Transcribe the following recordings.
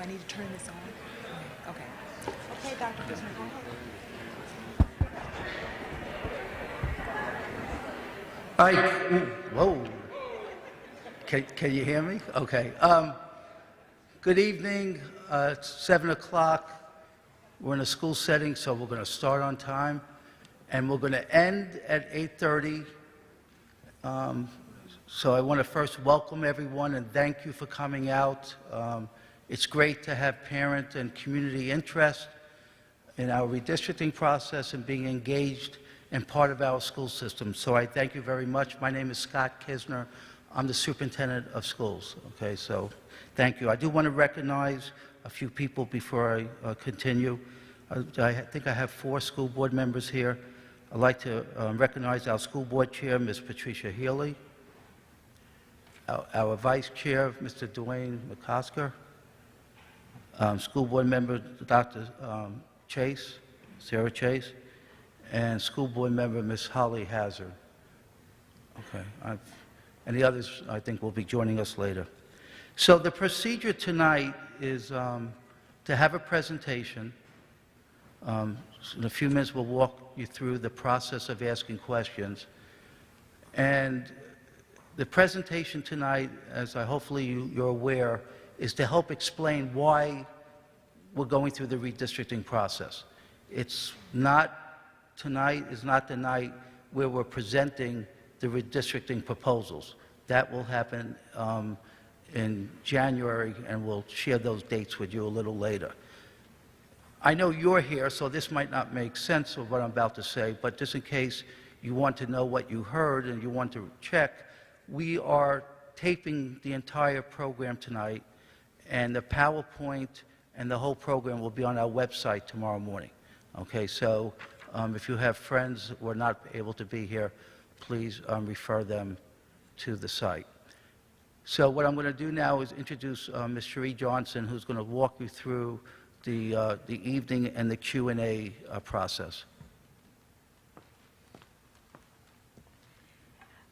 I need to turn this on? Okay. Okay, Dr. Kisner, go ahead. All right. Ooh, whoa. Can you hear me? Okay. Good evening. It's 7 o'clock. We're in a school setting, so we're going to start on time. And we're going to end at 8:30. So I want to first welcome everyone and thank you for coming out. It's great to have parent and community interest in our redistricting process and being engaged and part of our school system. So I thank you very much. My name is Scott Kisner. I'm the superintendent of schools. Okay, so thank you. I do want to recognize a few people before I continue. I think I have 4 school board members here. I'd like to recognize our school board chair, Ms. Patricia Healy, our vice chair, Mr. Dwayne McCosker, school board member, Dr. Chase, Sarah Chase, and school board member, Ms. Holly Hazard. Okay, and the others, I think, will be joining us later. So the procedure tonight is to have a presentation. In a few minutes, we'll walk you through the process of asking questions. And the presentation tonight, as hopefully you're aware, is to help explain why we're going through the redistricting process. Tonight is not the night where we're presenting the redistricting proposals. That will happen in January, and we'll share those dates with you a little later. I know you're here, so this might not make sense of what I'm about to say, but just in case you want to know what you heard and you want to check, we are taping the entire program tonight, and the PowerPoint and the whole program will be on our website tomorrow morning. Okay, so if you have friends who are not able to be here, please refer them to the site. So what I'm going to do now is introduce Ms. Cherie Johnson, who's going to walk you through the evening and the Q&A process.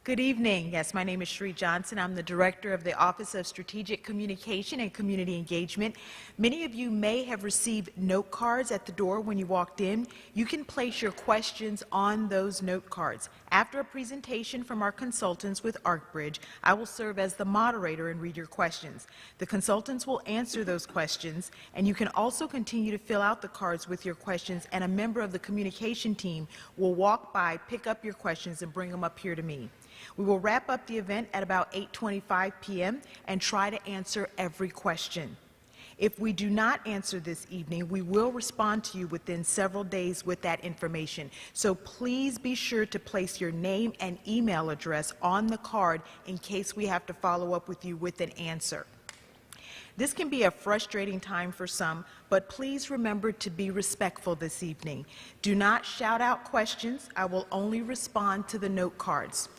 Good evening. Yes, my name is Cherie Johnson. I'm the Director of the Office of Strategic Communication and Community Engagement. Many of you may have received note cards at the door when you walked in. You can place your questions on those note cards. After a presentation from our consultants with ArcBridge, I will serve as the moderator and read your questions. The consultants will answer those questions, and you can also continue to fill out the cards with your questions, and a member of the communication team will walk by, pick up your questions, and bring them up here to me. We will wrap up the event at about 8:25 p.m. and try to answer every question. If we do not answer this evening, we will respond to you within several days with that information. So please be sure to place your name and email address on the card in case we have to follow up with you with an answer. This can be a frustrating time for some, but please remember to be respectful this evening. Do not shout out questions. I will only respond to the note cards.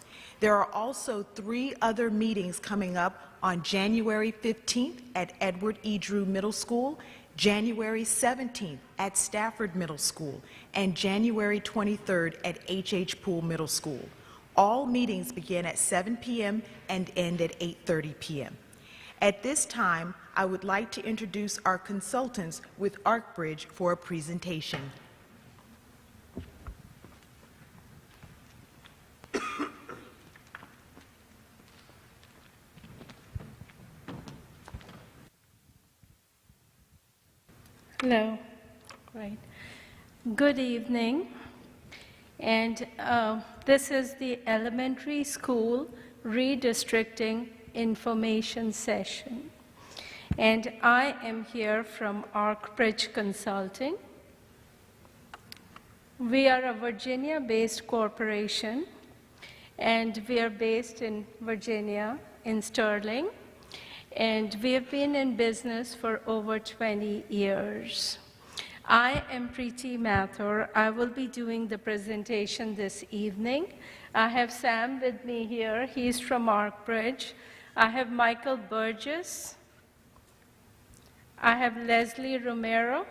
There are also 3 other meetings coming up on January 15th at Edward E. Drew Middle School, January 17th at Stafford Middle School, and January 23rd at H.H. Poole Middle School. All meetings begin at 7 p.m. and end at 8:30 p.m. At this time, I would like to introduce our consultants with ArcBridge for a presentation. Hello. Right. Good evening. And this is the elementary school redistricting information session. And I am here from ArcBridge Consulting. We are a Virginia-based corporation, and we are based in Virginia, in Sterling. And we have been in business for over 20 years. I am Preeti Mathur. I will be doing the presentation this evening. I have Sam with me here. He's from ArcBridge. I have Michael Burgess. I have Leslie Romero.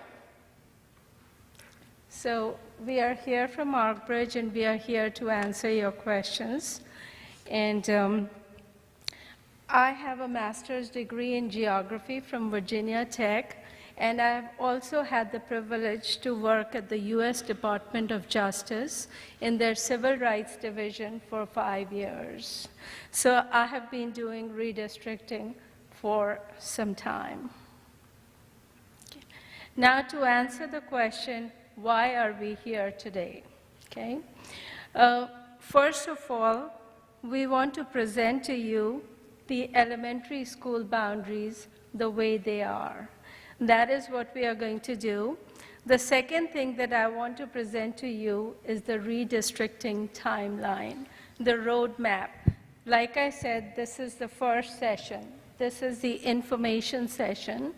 So we are here from ArcBridge, and we are here to answer your questions. And I have a master's degree in geography from Virginia Tech, and I've also had the privilege to work at the U.S. Department of Justice in their Civil Rights Division for 5 years. So I have been doing redistricting for some time. Now to answer the question, why are we here today? Okay. First of all, we want to present to you the elementary school boundaries the way they are. That is what we are going to do. The second thing that I want to present to you is the redistricting timeline, the roadmap. Like I said, this is the first session. This is the information session.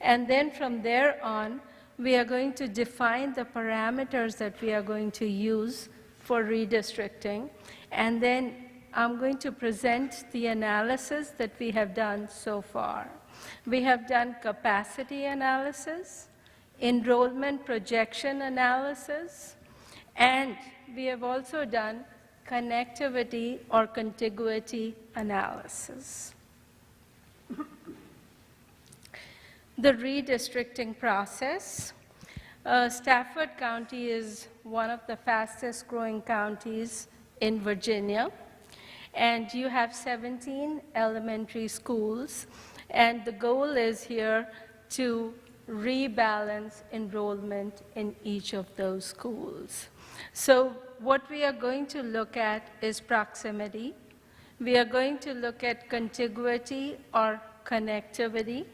And then from there on, we are going to define the parameters that we are going to use for redistricting. And then I'm going to present the analysis that we have done so far. We have done capacity analysis, enrollment projection analysis, and we have also done connectivity or contiguity analysis. The redistricting process. Stafford County is one of the fastest growing counties in Virginia, and you have 17 elementary schools, and the goal is here to rebalance enrollment in each of those schools. So what we are going to look at is proximity. We are going to look at contiguity or connectivity.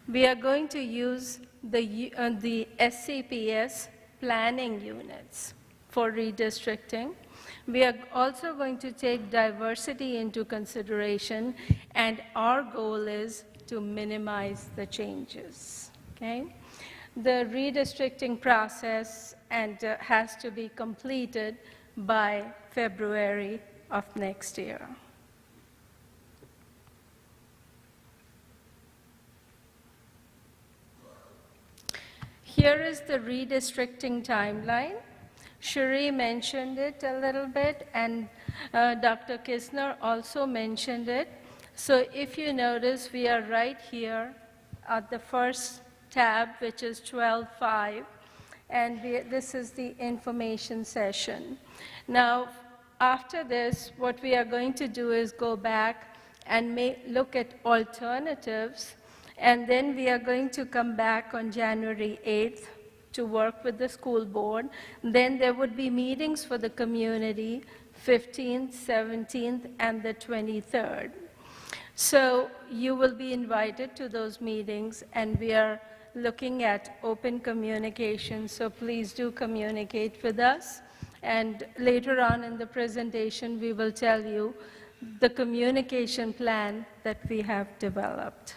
We are going to use the SCPS planning units for redistricting. We are also going to take diversity into consideration, and our goal is to minimize the changes. Okay? The redistricting process has to be completed by February of next year. Here is the redistricting timeline. Cherie mentioned it a little bit, and Dr. Kisner also mentioned it. So if you notice, we are right here at the first tab, which is 12.5, and this is the information session. Now, after this, what we are going to do is go back and look at alternatives, and then we are going to come back on January 8th to work with the school board. Then there would be meetings for the community, 15th, 17th, and the 23rd. So you will be invited to those meetings, and we are looking at open communication, so please do communicate with us. And later on in the presentation, we will tell you the communication plan that we have developed.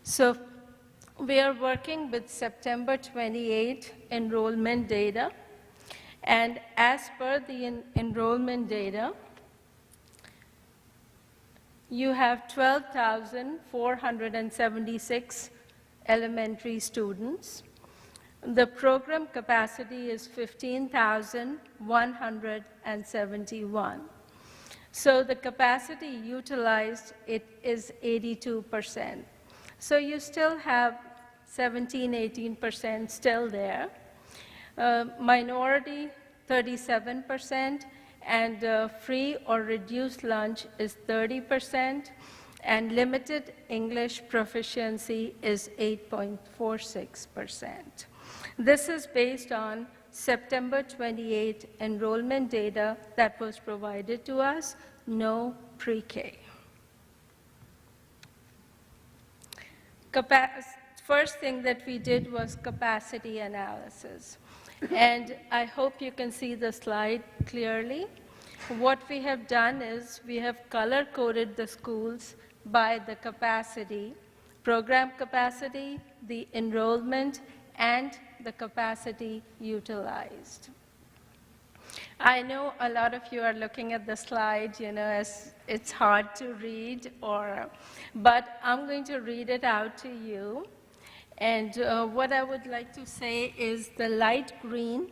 So we are working with September 28 enrollment data, and as per the enrollment data, you have 12,476 elementary students. The program capacity is 15,171. So the capacity utilized is 82%. So you still have 17–18% still there. Minority, 37%, and free or reduced lunch is 30%, and limited English proficiency is 8.46%. This is based on September 28 enrollment data that was provided to us, no pre-K. First thing that we did was capacity analysis. And I hope you can see the slide clearly. What we have done is we have color-coded the schools by the capacity, program capacity, the enrollment, and the capacity utilized. I know a lot of you are looking at the slide, as it's hard to read, but I'm going to read it out to you. And what I would like to say is the light green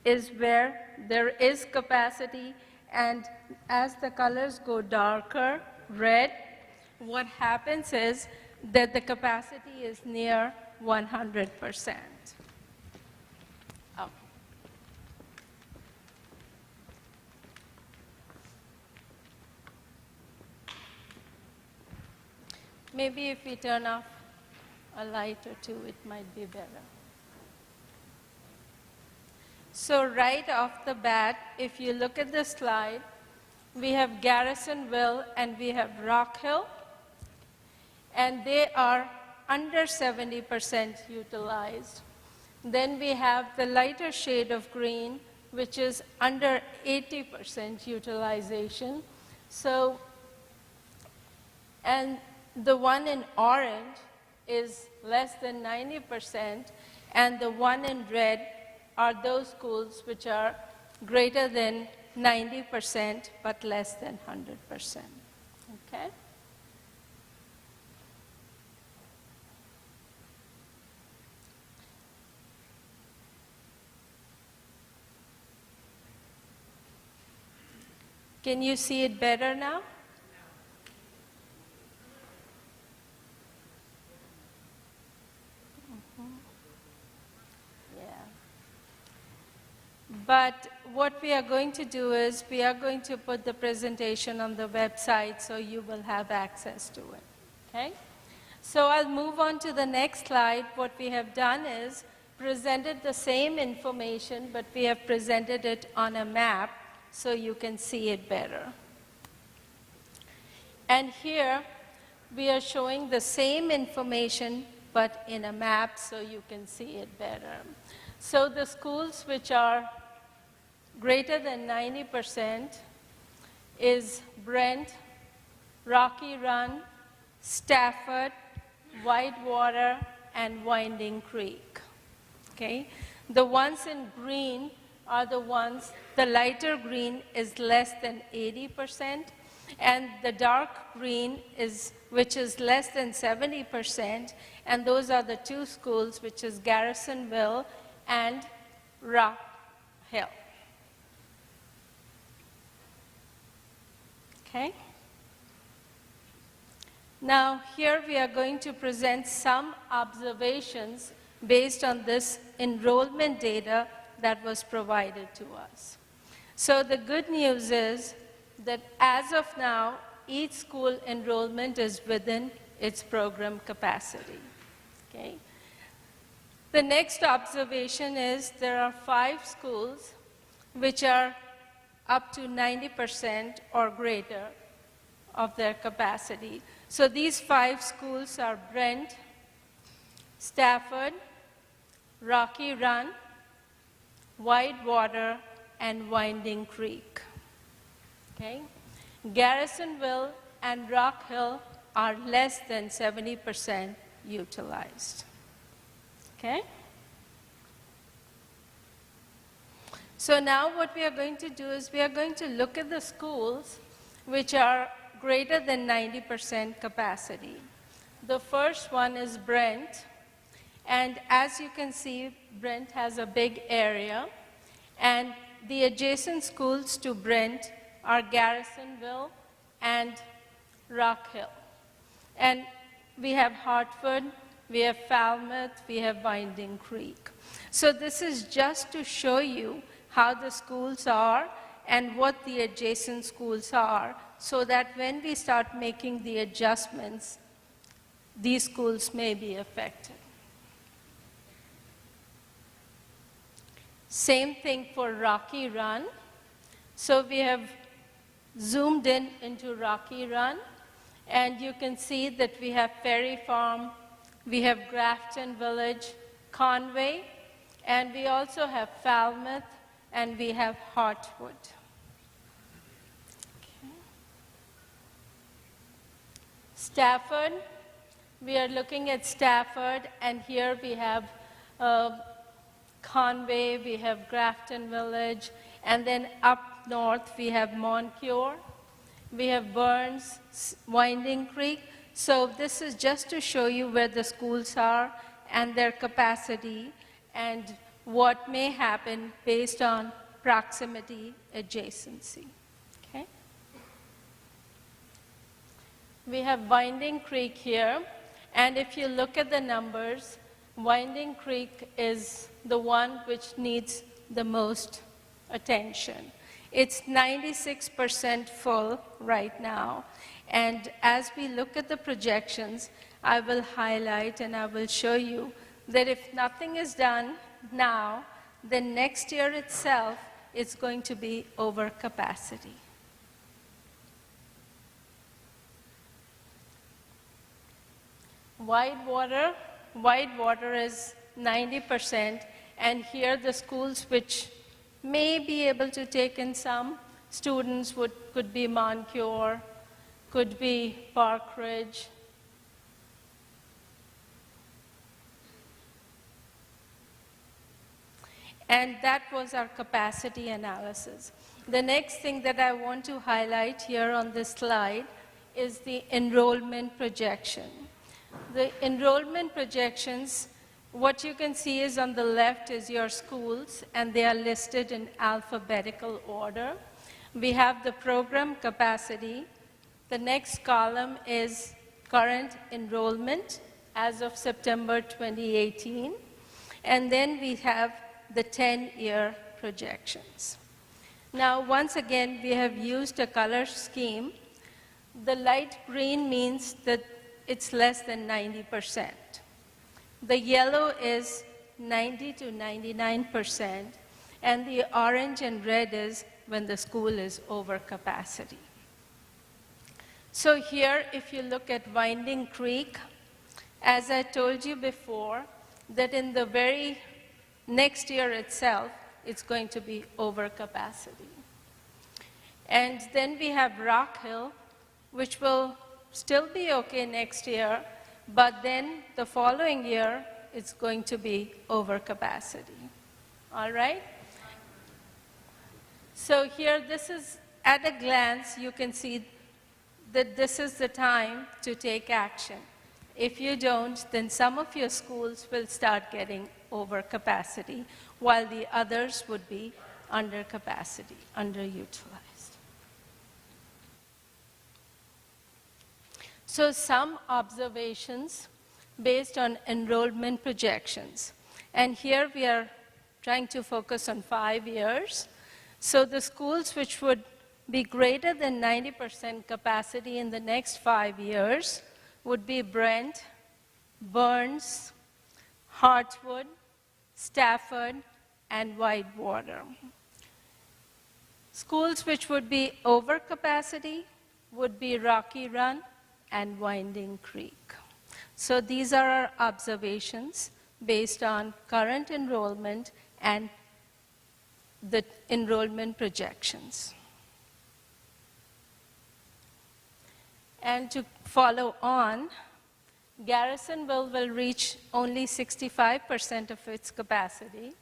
is where there is capacity, And as the colors go darker, red, what happens is that the capacity is near 100%. Oh. Maybe if we turn off a light or two, it might be better. So right off the bat, if you look at the slide, we have Garrisonville and we have Rock Hill, and they are under 70% utilized. Then we have the lighter shade of green, which is under 80% utilization. So, and the one in orange is less than 90%, and the one in red are those schools which are greater than 90% but less than 100%. Okay? Can you see it better now? But what we are going to do is we are going to put the presentation on the website so you will have access to it. Okay? So I'll move on to the next slide. What we have done is presented the same information, but we have presented it on a map so you can see it better. And here we are showing the same information but in a map so you can see it better. So the schools which are greater than 90% is Brent, Rocky Run, Stafford, Whitewater, and Winding Creek. Okay? The ones in green are the ones, the lighter green is less than 80%, and the dark green is, which is less than 70%, and those are the two schools, which is Garrisonville and Rock Hill. Okay? Now, here we are going to present some observations based on this enrollment data that was provided to us. So the good news is that as of now, each school enrollment is within its program capacity. Okay? The next observation is there are 5 schools which are up to 90% or greater of their capacity. So these 5 schools are Brent, Stafford, Rocky Run, Whitewater, and Winding Creek. Okay? Garrisonville and Rock Hill are less than 70% utilized. Okay? So now what we are going to do is we are going to look at the schools which are greater than 90% capacity. The first one is Brent, and as you can see, Brent has a big area, and the adjacent schools to Brent are Garrisonville and Rock Hill. And we have Hartford, we have Falmouth, we have Winding Creek. So this is just to show you how the schools are and what the adjacent schools are, so that when we start making the adjustments, these schools may be affected. Same thing for Rocky Run. So we have zoomed in into Rocky Run, and you can see that we have Ferry Farm, we have Grafton Village, Conway, and we also have Falmouth, and we have Hartwood. Okay. Stafford, we are looking at Stafford, and here we have Conway, we have Grafton Village, and then up north we have Moncure, we have Burns, Winding Creek. So this is just to show you where the schools are and their capacity and what may happen based on proximity adjacency. We have Winding Creek here, and if you look at the numbers, Winding Creek is the one which needs the most attention. It's 96% full right now, and as we look at the projections, I will highlight and I will show you that if nothing is done now, then next year itself it's going to be over capacity. Whitewater is 90%, and here the schools which may be able to take in some students could be Moncure, could be Park Ridge. And that was our capacity analysis. The next thing that I want to highlight here on this slide is the enrollment projection. The enrollment projections, what you can see is on the left is your schools, and they are listed in alphabetical order. We have the program capacity. The next column is current enrollment as of September 2018. And then we have the 10-year projections. Now, once again, we have used a color scheme. The light green means that it's less than 90%. The yellow is 90 to 99%, and the orange and red is when the school is over capacity. So here, if you look at Winding Creek, as I told you before, that in the very next year itself, it's going to be over capacity. And then we have Rock Hill, which will still be okay next year, but then the following year, it's going to be over capacity. All right? So here, this is, at a glance, you can see that this is the time to take action. If you don't, then some of your schools will start getting over capacity, while the others would be under capacity, underutilized. So some observations based on enrollment projections. And here we are trying to focus on 5 years. So the schools which would be greater than 90% capacity in the next 5 years would be Brent, Burns, Hartwood, Stafford, and Whitewater. Schools which would be over capacity would be Rocky Run and Winding Creek. So these are our observations based on current enrollment and the enrollment projections. And to follow on, Garrisonville will reach only 65% of its capacity,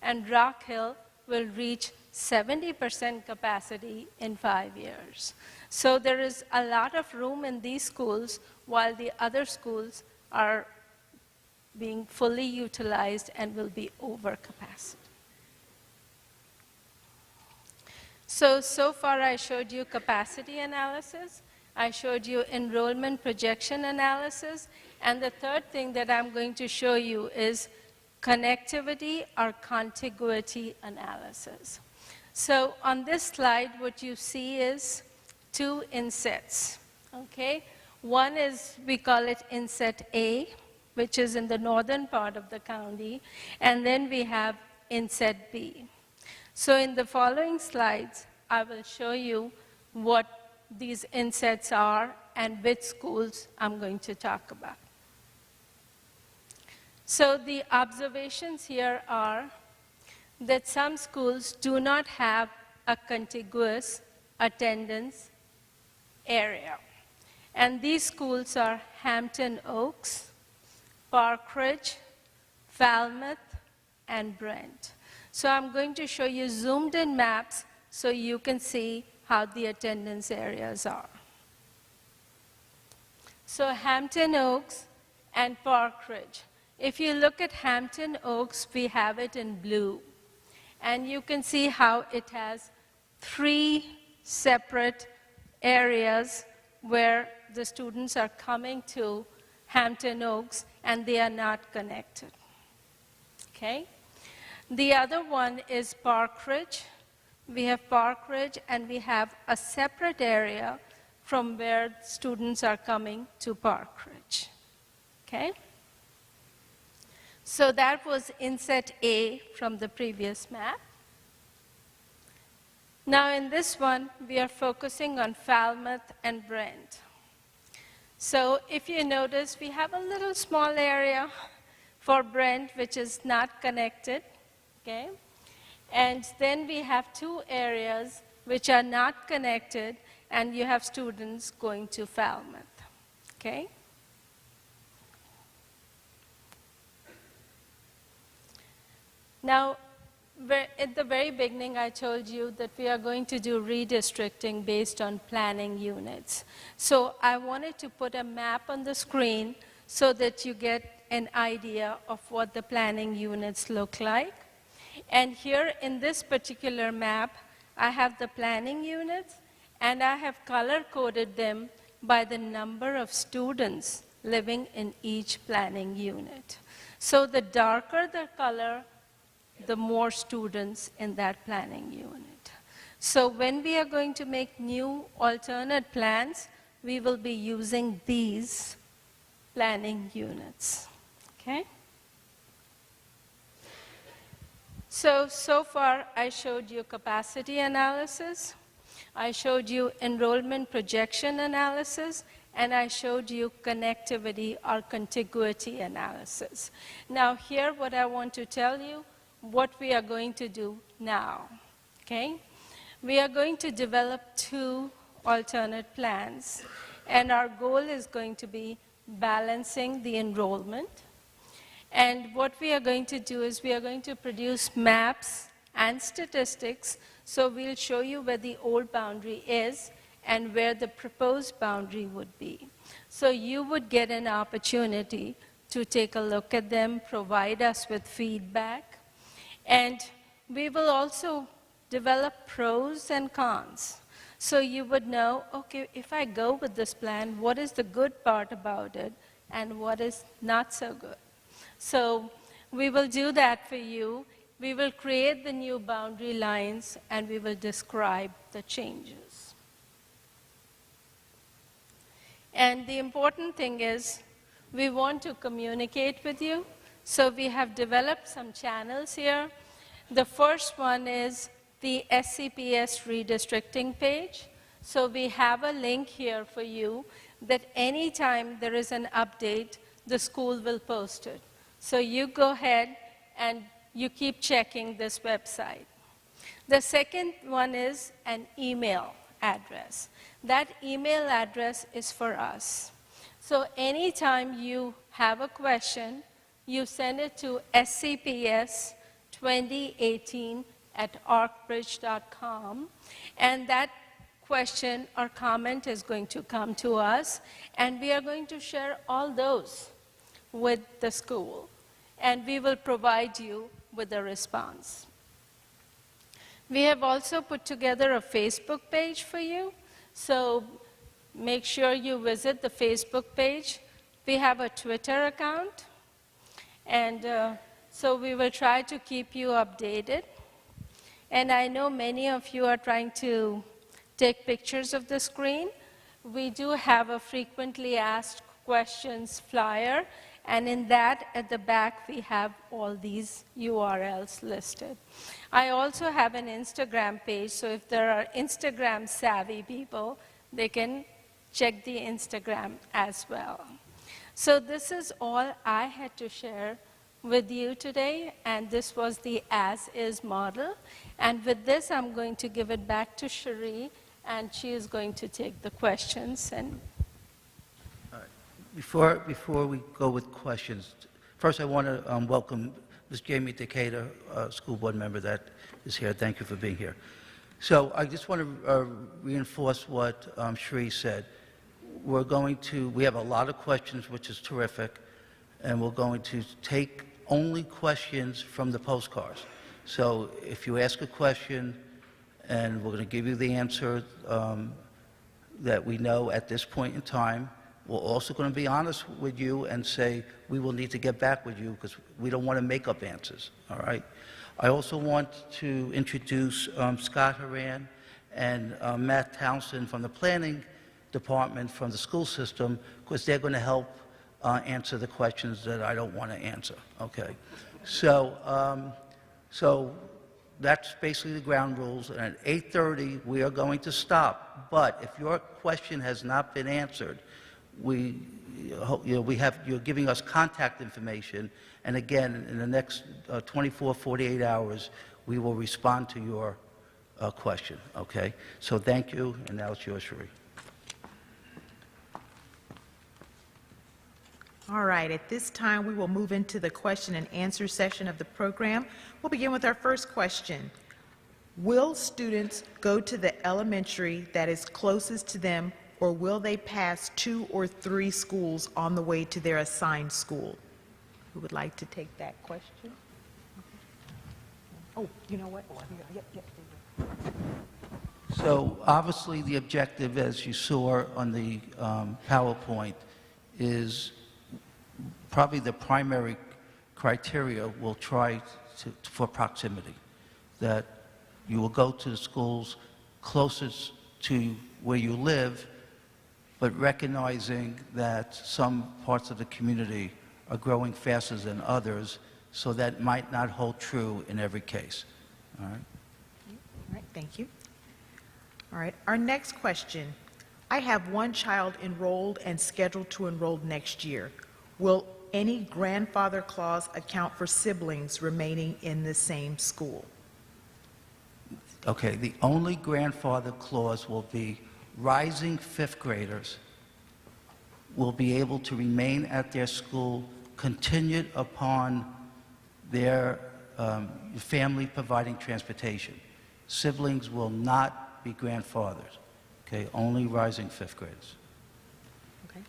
and Rock Hill will reach 70% capacity in 5 years. So there is a lot of room in these schools, while the other schools are being fully utilized and will be over capacity. So far I showed you capacity analysis, I showed you enrollment projection analysis, and the third thing that I'm going to show you is connectivity or contiguity analysis. So on this slide, what you see is 2 insets, okay? One is, we call it inset A, which is in the northern part of the county, and then we have inset B. So in the following slides, I will show you what these insets are and which schools I'm going to talk about. So the observations here are that some schools do not have a contiguous attendance area. And these schools are Hampton Oaks, Park Ridge, Falmouth, and Brent. So I'm going to show you zoomed in maps so you can see how the attendance areas are. So Hampton Oaks and Park Ridge. If you look at Hampton Oaks, we have it in blue. And you can see how it has 3 separate areas where the students are coming to Hampton Oaks and they are not connected. Okay? The other one is Park Ridge. We have Park Ridge and we have a separate area from where students are coming to Park Ridge. Okay? So that was inset A from the previous map. Now in this one, we are focusing on Falmouth and Brent. So if you notice, we have a little small area for Brent, which is not connected, okay? And then we have two areas which are not connected, and you have students going to Falmouth, okay? Now, at the very beginning, I told you that we are going to do redistricting based on planning units. So I wanted to put a map on the screen so that you get an idea of what the planning units look like. And here in this particular map, I have the planning units, and I have color-coded them by the number of students living in each planning unit. So the darker the color, the more students in that planning unit. So when we are going to make new alternate plans, we will be using these planning units, okay? So far I showed you capacity analysis, I showed you enrollment projection analysis, and I showed you connectivity or contiguity analysis. Now here what I want to tell you, what we are going to do now, okay? We are going to develop two alternate plans, and our goal is going to be balancing the enrollment. And what we are going to do is we are going to produce maps and statistics, so we'll show you where the old boundary is and where the proposed boundary would be. So you would get an opportunity to take a look at them, provide us with feedback, and we will also develop pros and cons. So you would know, okay, if I go with this plan, what is the good part about it and what is not so good? So we will do that for you. We will create the new boundary lines and we will describe the changes. And the important thing is we want to communicate with you. So we have developed some channels here. The first one is the SCPS redistricting page. So we have a link here for you that anytime there is an update, the school will post it. So you go ahead and you keep checking this website. The second one is an email address. That email address is for us. So anytime you have a question, you send it to scps2018@arkbridge.com, and that question or comment is going to come to us, and we are going to share all those with the school, and we will provide you with a response. We have also put together a Facebook page for you, so make sure you visit the Facebook page. We have a Twitter account, and so we will try to keep you updated. And I know many of you are trying to take pictures of the screen. We do have a frequently asked questions flyer, and in that, at the back, we have all these URLs listed. I also have an Instagram page, so if there are Instagram savvy people, they can check the Instagram as well. So this is all I had to share with you today, and this was the as-is model. And with this, I'm going to give it back to Cherie, and she is going to take the questions. And Before we go with questions, first I want to welcome Ms. Jamie Decatur, school board member that is here. Thank you for being here. So I just want to reinforce what Cherie said. We have a lot of questions, which is terrific, and we're going to take only questions from the postcards. So if you ask a question and we're going to give you the answer, that we know at this point in time. We're also going to be honest with you and say we will need to get back with you because we don't want to make up answers, all right? I also want to introduce Scott Horan and Matt Townsend from the Planning Department from the school system because they're going to help answer the questions that I don't want to answer, okay? So that's basically the ground rules, and at 8:30, we are going to stop. But if your question has not been answered, you're giving us contact information, and again, in the next 24, 48 hours, we will respond to your question, okay? So thank you, and now it's yours, Cherie. All right, at this time, we will move into the question and answer session of the program. We'll begin with our first question. Will students go to the elementary that is closest to them, or will they pass 2 or 3 schools on the way to their assigned school? Who would like to take that question? Oh, you know what? Yep. So obviously, the objective, as you saw on the PowerPoint, is probably the primary criteria we'll try for proximity, that you will go to the schools closest to where you live, but recognizing that some parts of the community are growing faster than others, so that might not hold true in every case. All right? All right, thank you. All right, our next question. I have one child enrolled and scheduled to enroll next year. Will any grandfather clause account for siblings remaining in the same school? Okay, the only grandfather clause will be rising 5th graders will be able to remain at their school contingent upon their family providing transportation. Siblings will not be grandfathers, okay? Only rising 5th graders. Okay.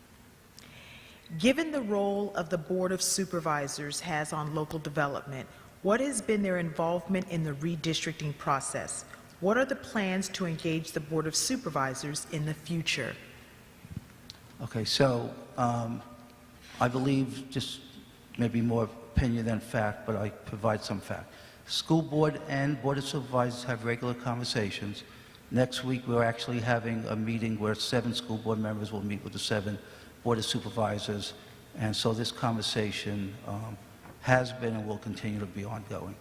Given the role of the Board of Supervisors has on local development, what has been their involvement in the redistricting process? What are the plans to engage the Board of Supervisors in the future? Okay, so I believe just maybe more opinion than fact, but I provide some fact. School board and Board of Supervisors have regular conversations. Next week, we're actually having a meeting where 7 school board members will meet with the 7 Board of Supervisors, and so this conversation has been and will continue to be ongoing.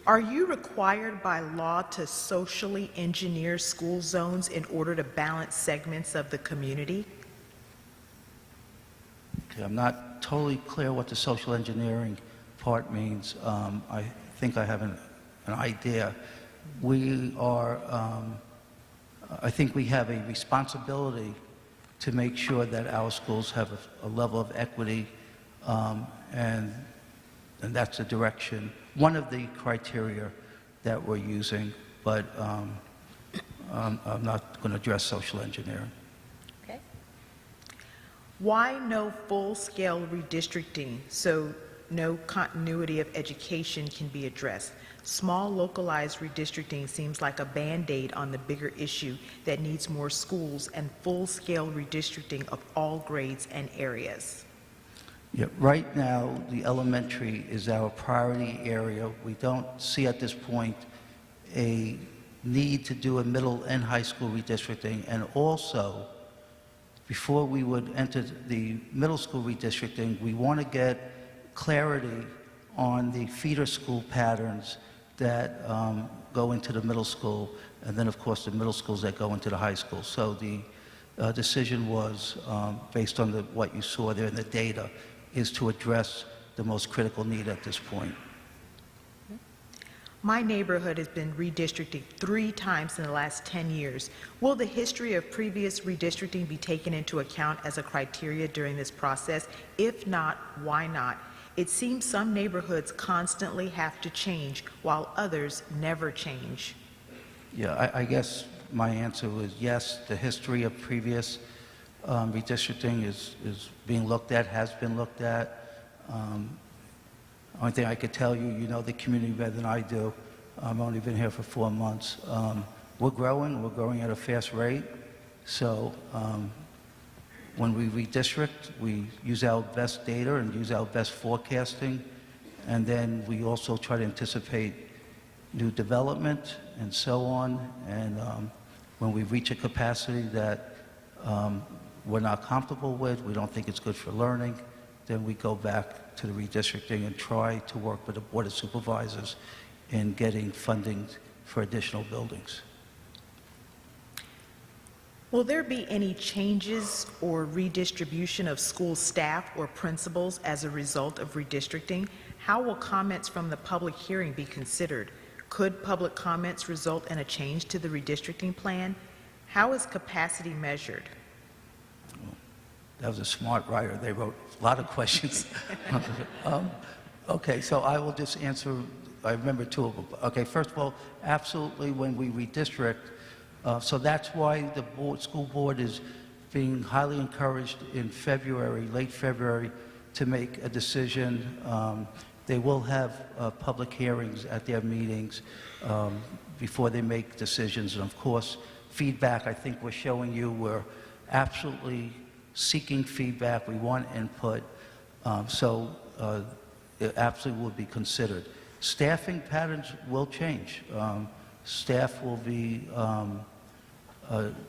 Are you required by law to socially engineer school zones in order to balance segments of the community? Okay, I'm not totally clear what the social engineering part means. I think I have an idea. I think we have a responsibility to make sure that our schools have a level of equity, and that's the direction, one of the criteria that we're using, but I'm not going to address social engineering. Okay. Why no full-scale redistricting so no continuity of education can be addressed? Small localized redistricting seems like a Band-Aid on the bigger issue that needs more schools and full-scale redistricting of all grades and areas. Yeah, right now, the elementary is our priority area. We don't see at this point a need to do a middle and high school redistricting. And also, before we would enter the middle school redistricting, we want to get clarity on the feeder school patterns that go into the middle school, and then, of course, the middle schools that go into the high school. So the decision was, based on what you saw there in the data, is to address the most critical need at this point. My neighborhood has been redistricted 3 times in the last 10 years. Will the history of previous redistricting be taken into account as a criteria during this process? If not, why not? It seems some neighborhoods constantly have to change, while others never change. Yeah, I guess my answer was yes. The history of previous redistricting is being looked at, has been looked at. Only thing I could tell you, you know the community better than I do. I've only been here for 4 months. we're growing at a fast rate. So when we redistrict, we use our best data and use our best forecasting, and then we also try to anticipate new development and so on. And when we reach a capacity that we're not comfortable with, we don't think it's good for learning, then we go back to the redistricting and try to work with the Board of Supervisors in getting funding for additional buildings. Will there be any changes or redistribution of school staff or principals as a result of redistricting? How will comments from the public hearing be considered? Could public comments result in a change to the redistricting plan? How is capacity measured? That was a smart writer. They wrote a lot of questions. Okay, so I will just answer, I remember two of them. Okay, first of all, absolutely when we redistrict, so that's why the school board is being highly encouraged in February, late February, to make a decision. They will have public hearings at their meetings before they make decisions. And of course, feedback, I think we're showing you, we're absolutely seeking feedback. We want input. So it absolutely will be considered. Staffing patterns will change. Staff will be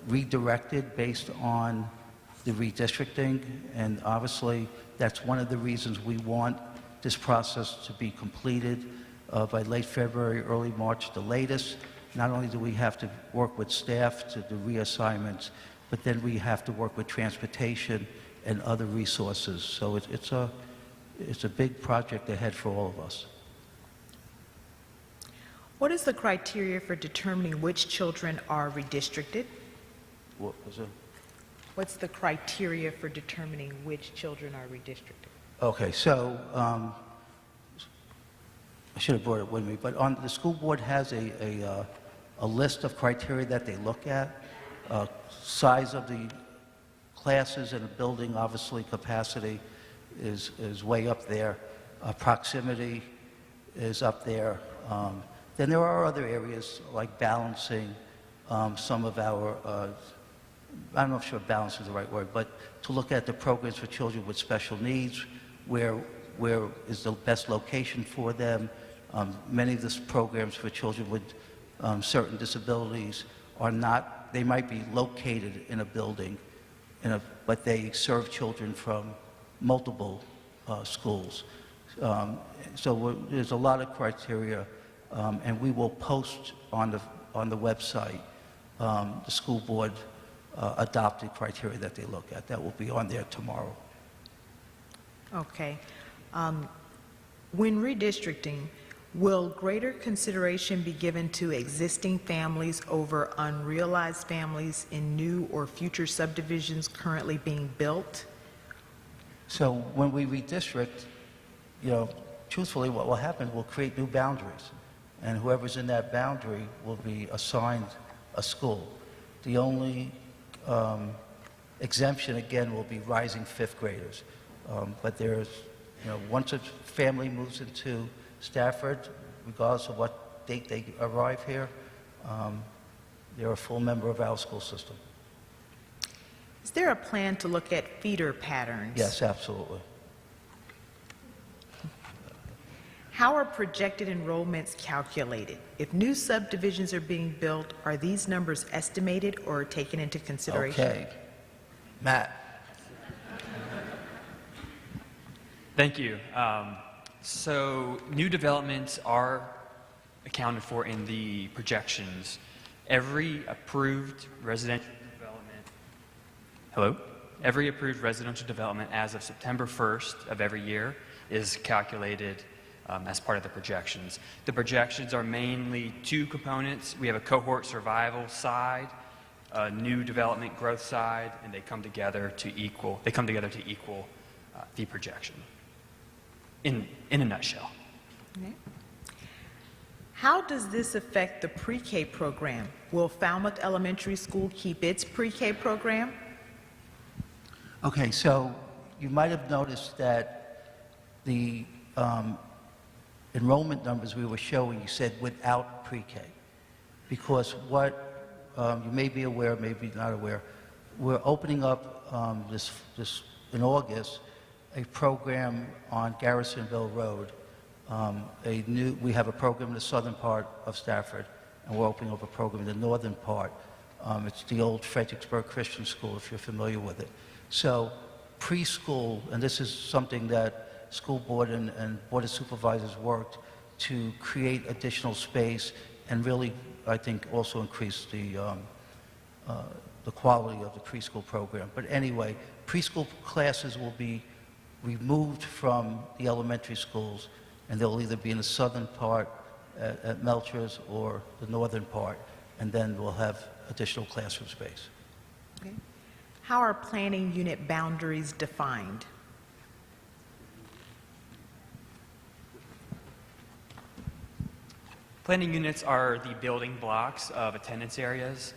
redirected based on the redistricting, and obviously that's one of the reasons we want this process to be completed by late February, early March, the latest. Not only do we have to work with staff to do reassignments, but then we have to work with transportation and other resources. So it's a big project ahead for all of us. What is the criteria for determining which children are redistricted? What was it? What's the criteria for determining which children are redistricted? Okay, so I should have brought it with me, but the school board has a list of criteria that they look at. Size of the classes in a building, obviously capacity is way up there. Proximity is up there. Then there are other areas like balancing some of our, I'm not sure balance is the right word, but to look at the programs for children with special needs, where is the best location for them. Many of the programs for children with certain disabilities are not, they might be located in a building, but they serve children from multiple schools. So there's a lot of criteria, and we will post on the website the school board adopted criteria that they look at. That will be on there tomorrow. Okay. When redistricting, will greater consideration be given to existing families over unrealized families in new or future subdivisions currently being built? So when we redistrict, truthfully what will happen, we'll create new boundaries. And whoever's in that boundary will be assigned a school. The only exemption, again, will be rising fifth graders. But there's, once a family moves into Stafford, regardless of what date they arrive here, they're a full member of our school system. Is there a plan to look at feeder patterns? Yes, absolutely. How are projected enrollments calculated? If new subdivisions are being built, are these numbers estimated or taken into consideration? Okay. Matt. Thank you. So new developments are accounted for in the projections. Every approved residential development, every approved residential development as of September 1st of every year is calculated as part of the projections. The projections are mainly two components. We have a cohort survival side, a new development growth side, and they come together to equal the projection. In a nutshell. Okay. How does this affect the pre-K program? Will Falmouth Elementary School keep its pre-K program? Okay, so you might have noticed that the enrollment numbers we were showing, you said without pre-K, because what you may be aware, maybe not aware, we're opening up in August a program on Garrisonville Road. We have a program in the southern part of Stafford, and we're opening up a program in the northern part. It's the old Fredericksburg Christian School, if you're familiar with it. So preschool, and this is something that school board and board of supervisors worked to create additional space and really, I think, also increase the quality of the preschool program. But anyway, preschool classes will be removed from the elementary schools, and they'll either be in the southern part at Melchers or the northern part, and then we'll have additional classroom space. Okay. How are planning unit boundaries defined? Planning units are the building blocks of attendance areas.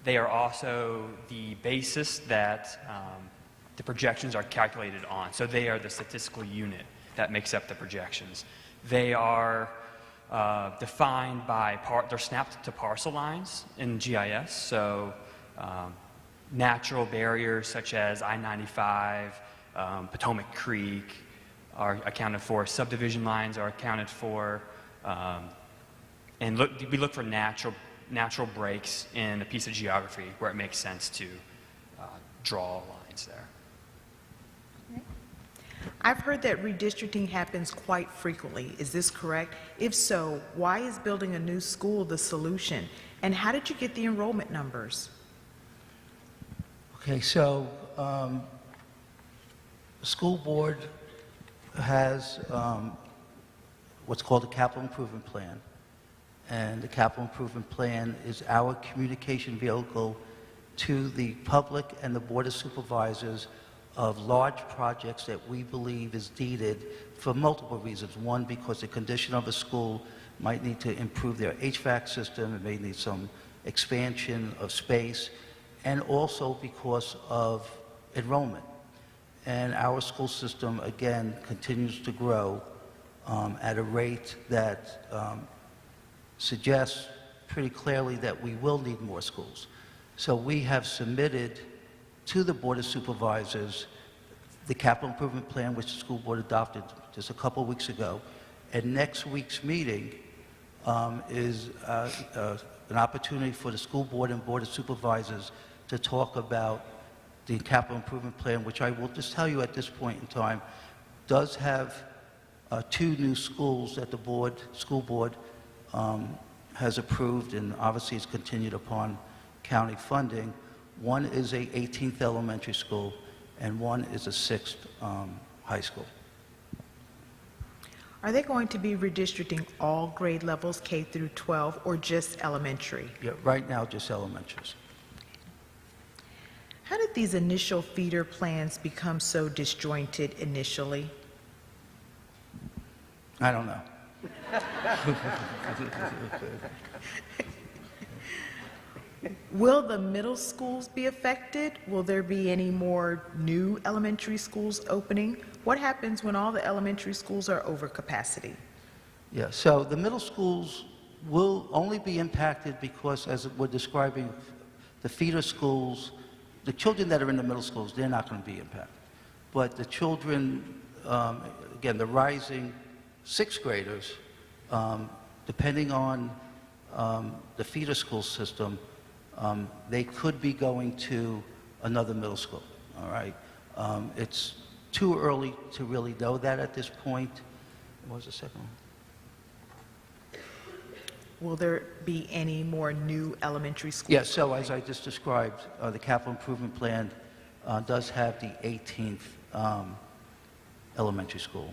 They are also the basis that the projections are calculated on. So they are the statistical unit that makes up the projections. They are defined by they're snapped to parcel lines in GIS. So natural barriers such as I-95, Potomac Creek are accounted for. Subdivision lines are accounted for. And we look for natural breaks in a piece of geography where it makes sense to draw lines there. I've heard that redistricting happens quite frequently. Is this correct? If so, why is building a new school the solution? And how did you get the enrollment numbers? Okay, so the school board has what's called a capital improvement plan. And the capital improvement plan is our communication vehicle to the public and the board of supervisors of large projects that we believe is needed for multiple reasons. One, because the condition of a school might need to improve their HVAC system, it may need some expansion of space, and also because of enrollment. And our school system, again, continues to grow at a rate that suggests pretty clearly that we will need more schools. So we have submitted to the Board of Supervisors the capital improvement plan, which the school board adopted just a couple weeks ago. And next week's meeting is an opportunity for the school board and Board of Supervisors to talk about the capital improvement plan, which I will just tell you at this point in time, does have 2 new schools that the school board has approved, and obviously it's continued upon county funding. One is a 18th elementary school, and one is a 6th high school. Are they going to be redistricting all grade levels, K through 12, or just elementary? Yeah, right now, just elementaries. How did these initial feeder plans become so disjointed initially? I don't know. Will the middle schools be affected? Will there be any more new elementary schools opening? What happens when all the elementary schools are over capacity? Yeah, so the middle schools will only be impacted because, as we're describing, the feeder schools, the children that are in the middle schools, they're not going to be impacted. But the children, again, the rising 6th graders, depending on the feeder school system, they could be going to another middle school, all right? It's too early to really know that at this point. What was the second one? Will there be any more new elementary schools? Yeah, so as I just described, the capital improvement plan does have the 18th elementary school.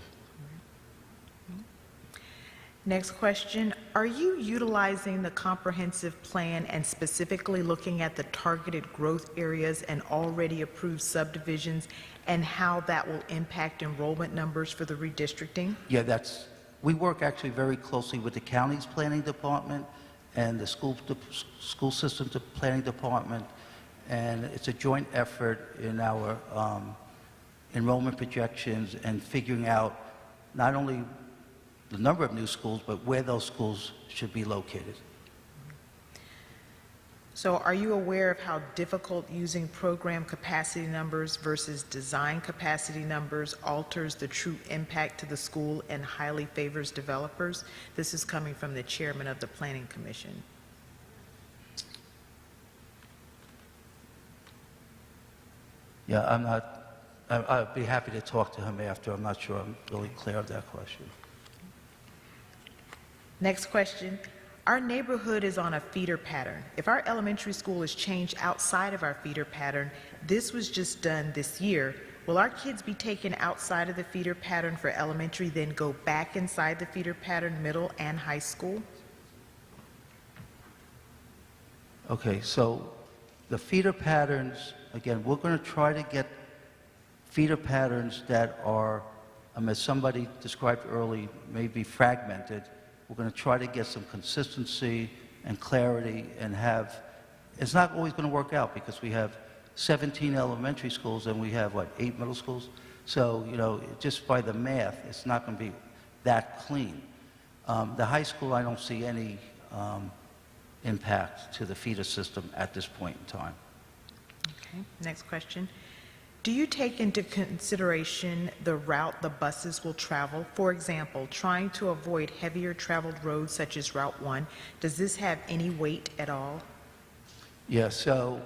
Next question, are you utilizing the comprehensive plan and specifically looking at the targeted growth areas and already approved subdivisions and how that will impact enrollment numbers for the redistricting? Yeah, we work actually very closely with the county's planning department and the school system's planning department, and it's a joint effort in our enrollment projections and figuring out not only the number of new schools, but where those schools should be located. So are you aware of how difficult using program capacity numbers versus design capacity numbers alters the true impact to the school and highly favors developers? This is coming from the chairman of the Planning Commission. Yeah, I'd be happy to talk to him after. I'm not sure I'm really clear of that question. Next question. Our neighborhood is on a feeder pattern. If our elementary school is changed outside of our feeder pattern, this was just done this year, will our kids be taken outside of the feeder pattern for elementary, then go back inside the feeder pattern, middle and high school? Okay, so the feeder patterns, again, we're going to try to get feeder patterns that are, as somebody described early, maybe fragmented. We're going to try to get some consistency and clarity and have, it's not always going to work out because we have 17 elementary schools and we have, 8 middle schools? So, just by the math, it's not going to be that clean. The high school, I don't see any impact to the feeder system at this point in time. Okay, next question. Do you take into consideration the route the buses will travel? For example, trying to avoid heavier traveled roads such as Route 1, does this have any weight at all? Yeah, so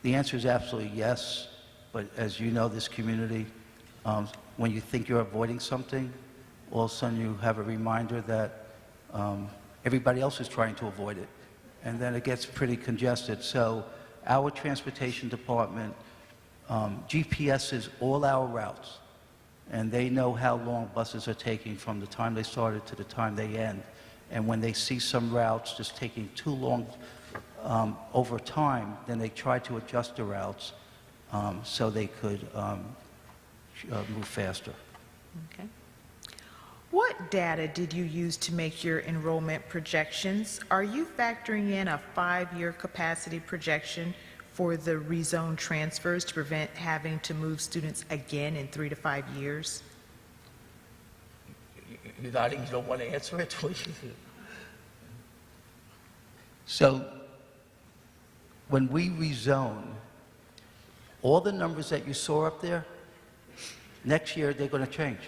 the answer is absolutely yes, but as you know, this community, when you think you're avoiding something, all of a sudden you have a reminder that everybody else is trying to avoid it, and then it gets pretty congested. So our transportation department GPSs all our routes, and they know how long buses are taking from the time they started to the time they end. And when they see some routes just taking too long over time, then they try to adjust the routes so they could move faster. Okay. What data did you use to make your enrollment projections? Are you factoring in a 5-year capacity projection for the rezone transfers to prevent having to move students again in 3 to 5 years? You're nodding, you don't want to answer it? So when we rezone, all the numbers that you saw up there, next year they're going to change.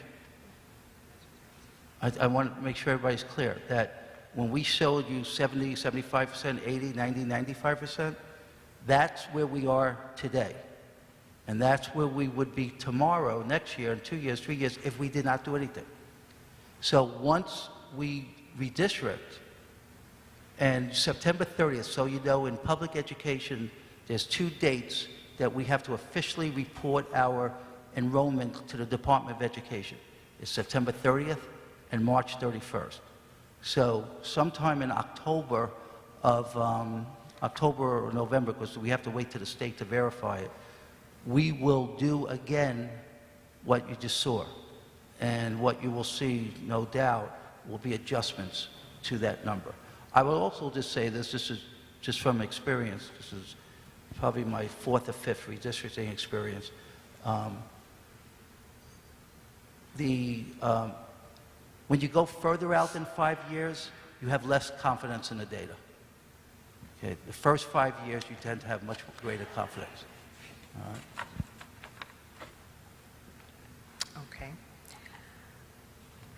I want to make sure everybody's clear that when we showed you 70, 75%, 80, 90, 95%, that's where we are today. And that's where we would be tomorrow, next year, in 2 years, 3 years, if we did not do anything. So once we redistrict, and September 30th, so you know, in public education, there's 2 dates that we have to officially report our enrollment to the Department of Education. It's September 30th and March 31st. So sometime in October or November, because we have to wait to the state to verify it, we will do again what you just saw. And what you will see, no doubt, will be adjustments to that number. I will also just say this is just from experience. This is probably my 4th or 5th redistricting experience. When you go further out than 5 years, you have less confidence in the data. Okay, the first 5 years, you tend to have much greater confidence. All right. Okay.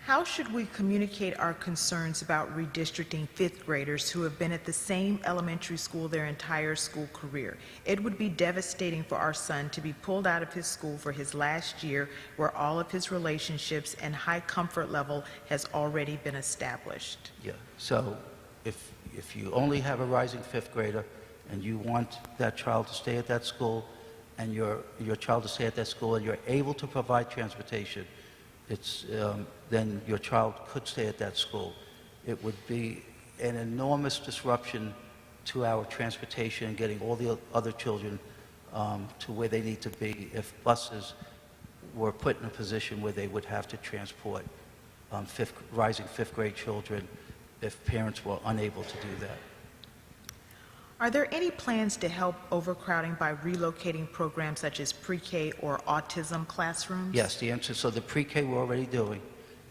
How should we communicate our concerns about redistricting 5th graders who have been at the same elementary school their entire school career? It would be devastating for our son to be pulled out of his school for his last year where all of his relationships and high comfort level has already been established. Yeah, so if you only have a rising 5th grader and you want that child to stay at that school and your child to stay at that school and you're able to provide transportation, then your child could stay at that school. It would be an enormous disruption to our transportation and getting all the other children to where they need to be if buses were put in a position where they would have to transport rising 5th grade children if parents were unable to do that. Are there any plans to help overcrowding by relocating programs such as pre-K or autism classrooms? Yes, the answer, so the pre-K we're already doing,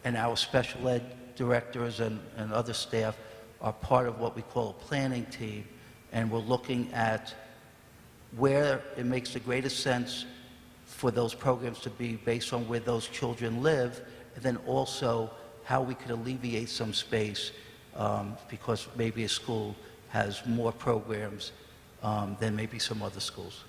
and our special ed directors and other staff are part of what we call a planning team, and we're looking at where it makes the greatest sense for those programs to be based on where those children live, and then also how we could alleviate some space because maybe a school has more programs than maybe some other schools.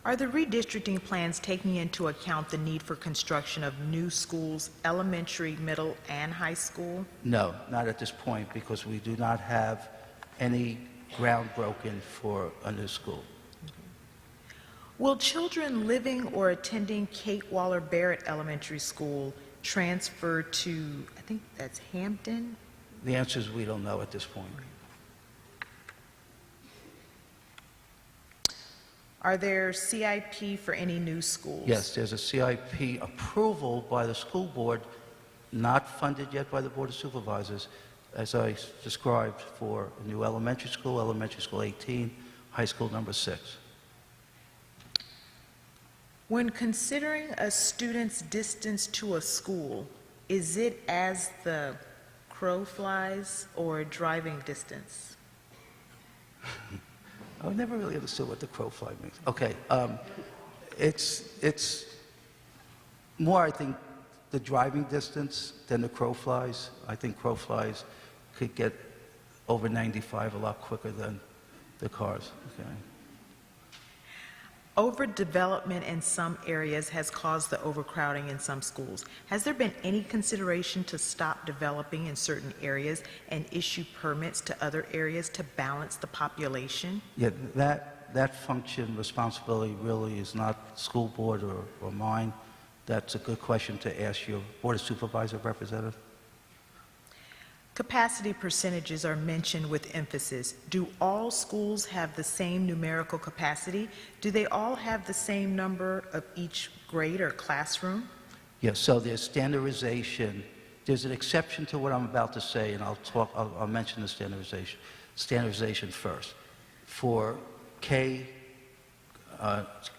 Are the redistricting plans taking into account the need for construction of new schools, elementary, middle, and high school? No, not at this point, because we do not have any ground broken for a new school. Will children living or attending Kate Waller Barrett Elementary School transfer to, I think that's Hampton? The answer is we don't know at this point. Are there CIP for any new schools? Yes, there's a CIP approval by the school board, not funded yet by the Board of Supervisors, as I described, for a new elementary school 18, high school number 6. When considering a student's distance to a school, is it as the crow flies or driving distance? I never really understood what the crow fly means. Okay, it's more, I think, the driving distance than the crow flies. I think crow flies could get over 95 a lot quicker than the cars. Okay. Overdevelopment in some areas has caused the overcrowding in some schools. Has there been any consideration to stop developing in certain areas and issue permits to other areas to balance the population? Yeah, that function, responsibility really is not school board or mine. That's a good question to ask your Board of Supervisor representative. Capacity percentages are mentioned with emphasis. Do all schools have the same numerical capacity? Do they all have the same number of each grade or classroom? So there's standardization. There's an exception to what I'm about to say, and I'll mention the standardization. Standardization first. For K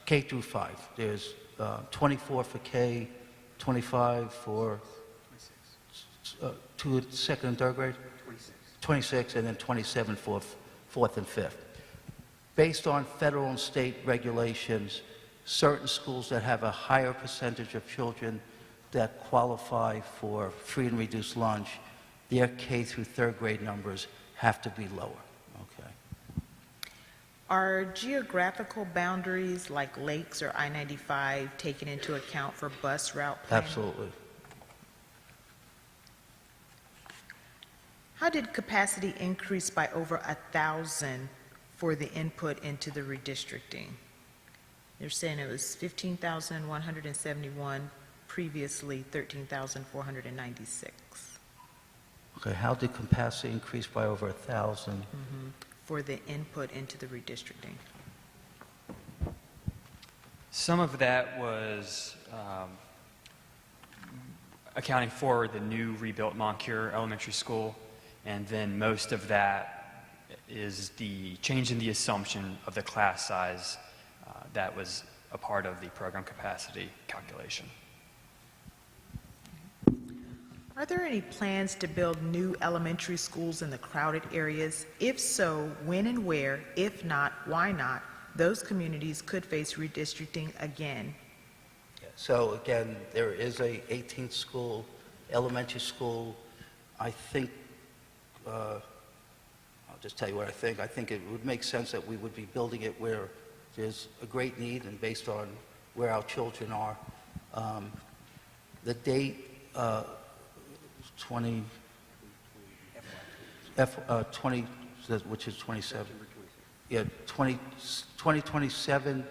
through 5, there's 24 for K, 25 for to second and third grade? 26, and then 27 for fourth and fifth. Based on federal and state regulations, certain schools that have a higher percentage of children that qualify for free and reduced lunch, their K through third grade numbers have to be lower. Okay. Are geographical boundaries like lakes or I-95 taken into account for bus route planning? Absolutely. How did capacity increase by over 1,000 for the input into the redistricting? They're saying it was 15,171, previously 13,496 Okay, how did capacity increase by over 1,000? for the input into the redistricting. Some of that was accounting for the new rebuilt Moncure Elementary School, and then most of that is the change in the assumption of the class size that was a part of the program capacity calculation. Are there any plans to build new elementary schools in the crowded areas? If so, when and where? If not, why not? Those communities could face redistricting again. So again, there is a 18th school, elementary school. I think, I'll just tell you what I think. I think it would make sense that we would be building it where there's a great need and based on where our children are. The date, 20, which is 27. Yeah, 2027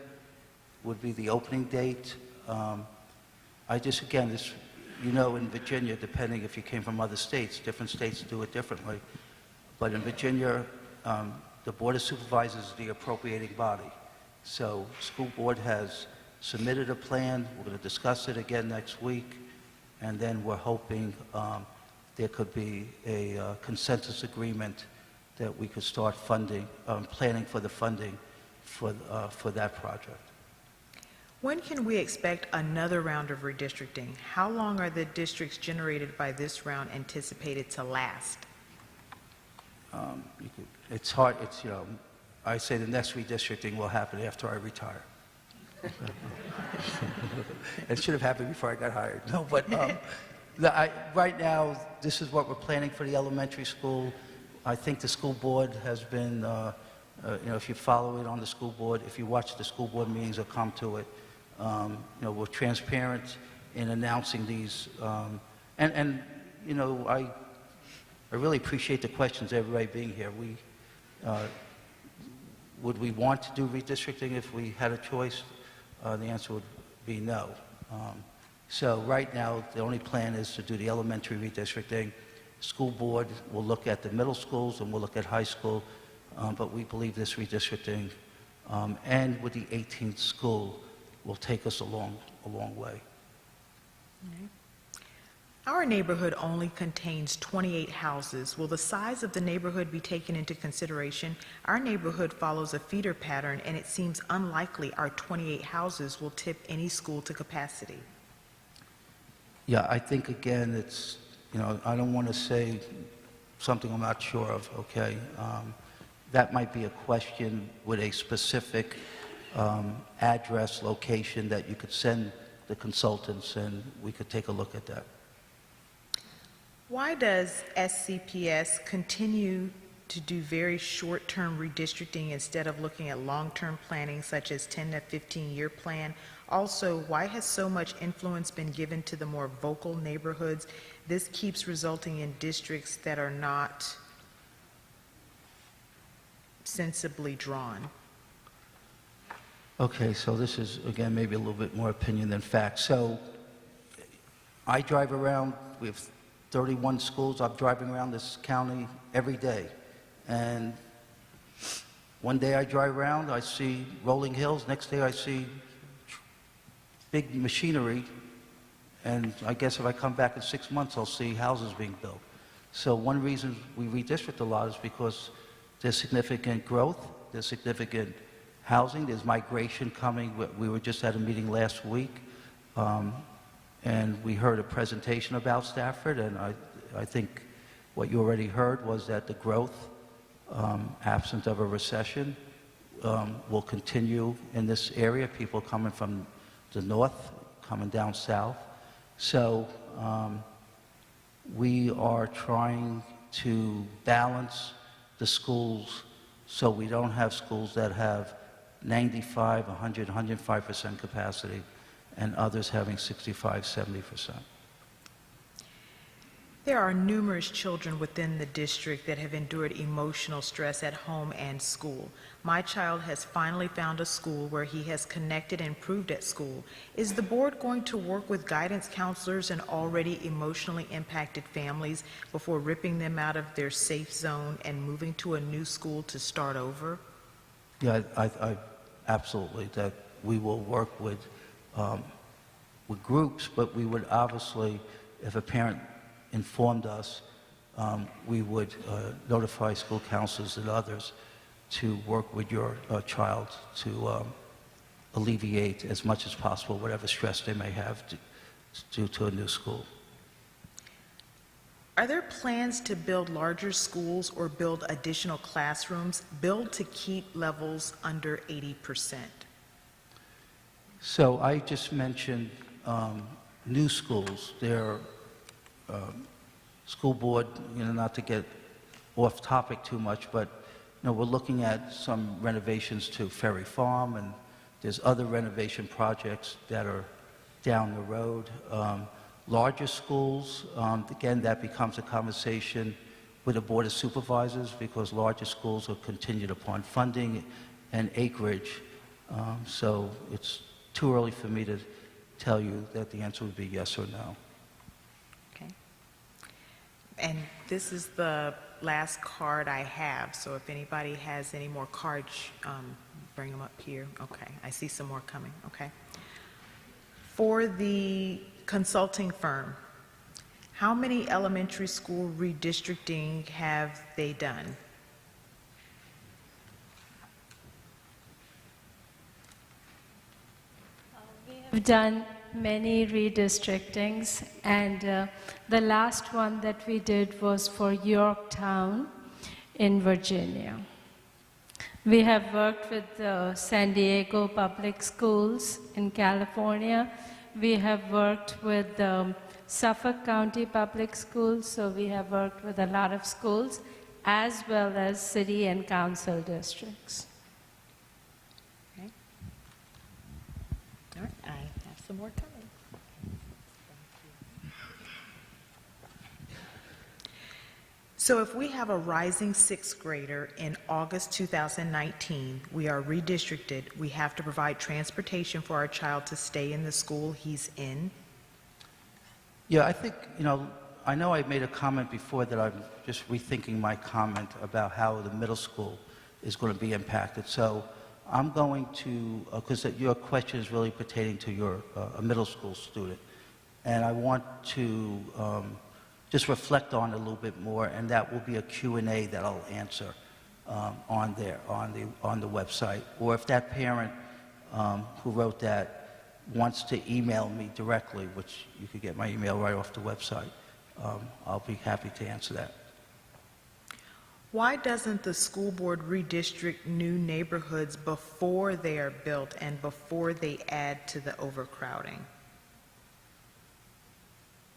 would be the opening date. I just, again, this, you know, in Virginia, depending if you came from other states, different states do it differently. But in Virginia, the Board of Supervisors is the appropriating body. So school board has submitted a plan. We're going to discuss it again next week. And then we're hoping there could be a consensus agreement that we could start funding, planning for the funding for that project. When can we expect another round of redistricting? How long are the districts generated by this round anticipated to last? It's hard, it's, I say the next redistricting will happen after I retire. It should have happened before I got hired. No, but right now, this is what we're planning for the elementary school. I think the school board has been, if you follow it on the school board, if you watch the school board meetings or come to it, we're transparent in announcing these. I really appreciate the questions, everybody being here. Would we want to do redistricting if we had a choice? The answer would be no. So right now, the only plan is to do the elementary redistricting. School board will look at the middle schools and we'll look at high school, but we believe this redistricting and with the 18th school will take us a long way. Our neighborhood only contains 28 houses. Will the size of the neighborhood be taken into consideration? Our neighborhood follows a feeder pattern, and it seems unlikely our 28 houses will tip any school to capacity. Yeah, I think, again, it's, I don't want to say something I'm not sure of, okay? That might be a question with a specific address, location that you could send the consultants, and we could take a look at that. Why does SCPS continue to do very short-term redistricting instead of looking at long-term planning such as 10 to 15-year plan? Also, why has so much influence been given to the more vocal neighborhoods? This keeps resulting in districts that are not sensibly drawn. Okay, so this is, again, maybe a little bit more opinion than fact. So I drive around, we have 31 schools. I'm driving around this county every day. And one day I drive around, I see rolling hills. Next day I see big machinery. And I guess if I come back in 6 months, I'll see houses being built. So one reason we redistrict a lot is because there's significant growth, there's significant housing, there's migration coming. We were just at a meeting last week. And we heard a presentation about Stafford, and I think what you already heard was that the growth, absent of a recession, will continue in this area, people coming from the north, coming down south. So we are trying to balance the schools so we don't have schools that have 95, 100, 105% capacity, and others having 65, 70%. There are numerous children within the district that have endured emotional stress at home and school. My child has finally found a school where he has connected and improved at school. Is the board going to work with guidance counselors and already emotionally impacted families before ripping them out of their safe zone and moving to a new school to start over? Yeah, I absolutely, that we will work with groups, but we would obviously, if a parent informed us, we would notify school counselors and others to work with your child to alleviate as much as possible whatever stress they may have due to a new school. Are there plans to build larger schools or build additional classrooms, build to keep levels under 80%? So I just mentioned new schools. They're school board, not to get off topic too much, but we're looking at some renovations to Ferry Farm, and there's other renovation projects that are down the road. Larger schools, again, that becomes a conversation with the Board of Supervisors because larger schools are contingent upon funding and acreage. So it's too early for me to tell you that the answer would be yes or no. Okay. And this is the last card I have, so if anybody has any more cards, bring them up here. Okay, I see some more coming, okay. For the consulting firm, how many elementary school redistricting have they done? We've done many redistrictings, and the last one that we did was for Yorktown, in Virginia. We have worked with the San Diego Public Schools in California. We have worked with the Suffolk County Public Schools, so we have worked with a lot of schools, as well as city and council districts. Okay. All right, I have some more coming. So if we have a rising sixth grader in August 2019, we are redistricted, we have to provide transportation for our child to stay in the school he's in? Yeah, I think, I know I made a comment before that I'm just rethinking my comment about how the middle school is going to be impacted. So I'm going to, because your question is really pertaining to a middle school student, and I want to just reflect on it a little bit more, and that will be a Q&A that I'll answer on the website. Or if that parent who wrote that wants to email me directly, which you could get my email right off the website, I'll be happy to answer that. Why doesn't the school board redistrict new neighborhoods before they are built and before they add to the overcrowding?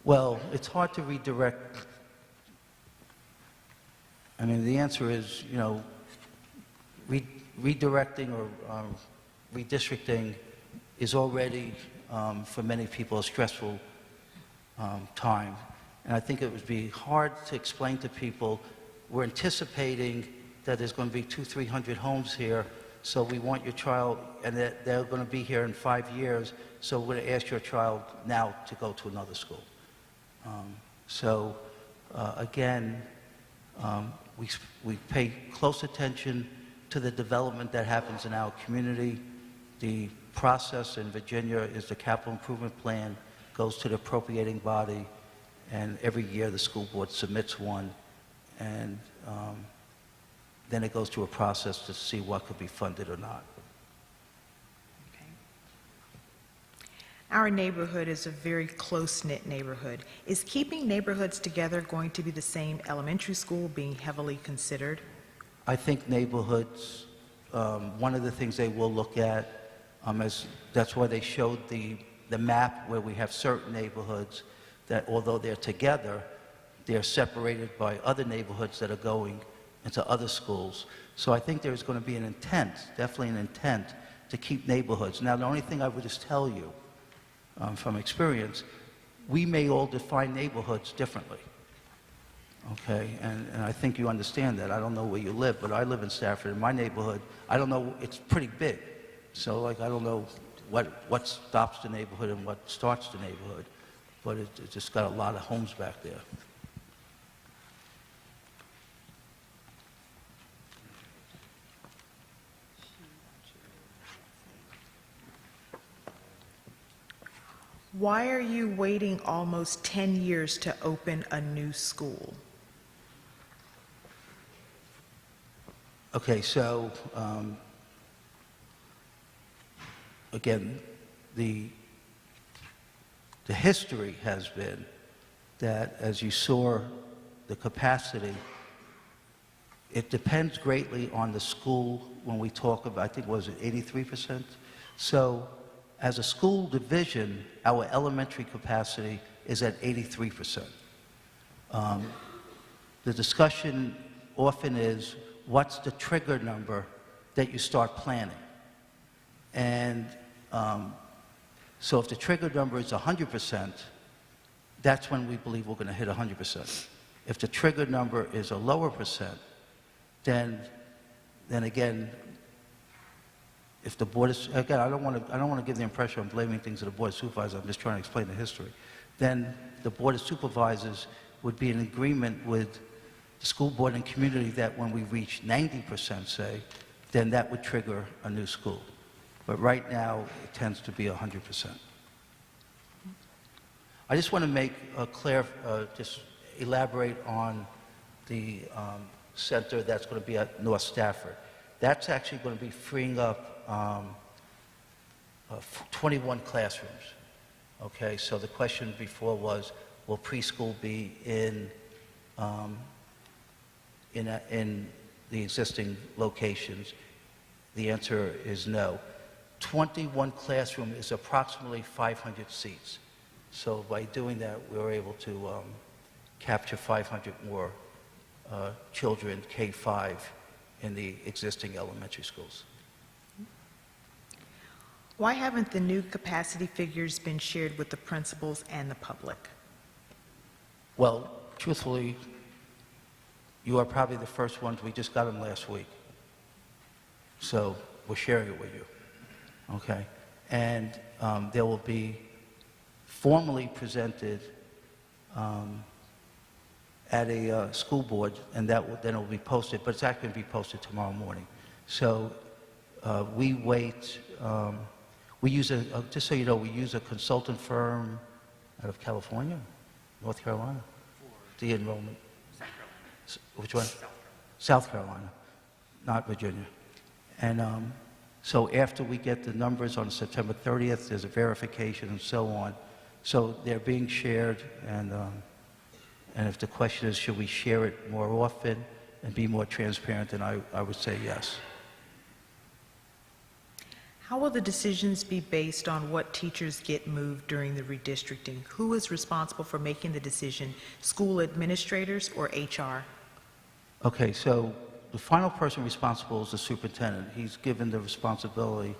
Well, it's hard to redirect. I mean, the answer is, redirecting or redistricting is already, for many people, a stressful time. And I think it would be hard to explain to people, we're anticipating that there's going to be 200-300 homes here, so we want your child, and that they're going to be here in 5 years, so we're going to ask your child now to go to another school. Again, we pay close attention to the development that happens in our community. The process in Virginia is the capital improvement plan goes to the appropriating body, and every year the school board submits one, and then it goes through a process to see what could be funded or not. Our neighborhood is a very close-knit neighborhood. Is keeping neighborhoods together going to be the same elementary school being heavily considered? I think neighborhoods, one of the things they will look at, that's why they showed the map where we have certain neighborhoods that although they're together, they're separated by other neighborhoods that are going into other schools. So I think there's going to be an intent, definitely an intent, to keep neighborhoods. Now, the only thing I would just tell you, from experience, we may all define neighborhoods differently, okay? And I think you understand that. I don't know where you live, but I live in Stafford. In my neighborhood, I don't know, it's pretty big. So, I don't know what stops the neighborhood and what starts the neighborhood, but it's just got a lot of homes back there. Why are you waiting almost 10 years to open a new school? Okay, so again, the history has been that, as you saw, the capacity, it depends greatly on the school. When we talk about, I think, was it 83%? So as a school division, our elementary capacity is at 83%. The discussion often is, what's the trigger number that you start planning? And so if the trigger number is 100%, that's when we believe we're going to hit 100%. If the trigger number is a lower percent, then again, if the board is, again, I don't want to give the impression I'm blaming things to the board of supervisors. I'm just trying to explain the history. Then the board of supervisors would be in agreement with the school board and community that when we reach 90%, say, then that would trigger a new school. But right now, it tends to be 100%. I just want to make just elaborate on the center that's going to be at North Stafford. That's actually going to be freeing up 21 classrooms. Okay, so the question before was, will preschool be in in the existing locations? The answer is no. 21 classroom is approximately 500 seats. So by doing that, we were able to capture 500 more children, K-5, in the existing elementary schools. Why haven't the new capacity figures been shared with the principals and the public? Well, truthfully, you are probably the first ones. We just got them last week. So we're sharing it with you, okay? And they will be formally presented at a school board, and then it will be posted, but it's actually going to be posted tomorrow morning. So we wait, we use just so you know, we use a consultant firm out of California, North Carolina, the enrollment. Which one? South Carolina, not Virginia. And so after we get the numbers on September 30th, there's a verification and so on. So they're being shared, and if the question is, should we share it more often and be more transparent, then I would say yes. How will the decisions be based on what teachers get moved during the redistricting? Who is responsible for making the decision, school administrators or HR? Okay, so the final person responsible is the superintendent. He's given the responsibility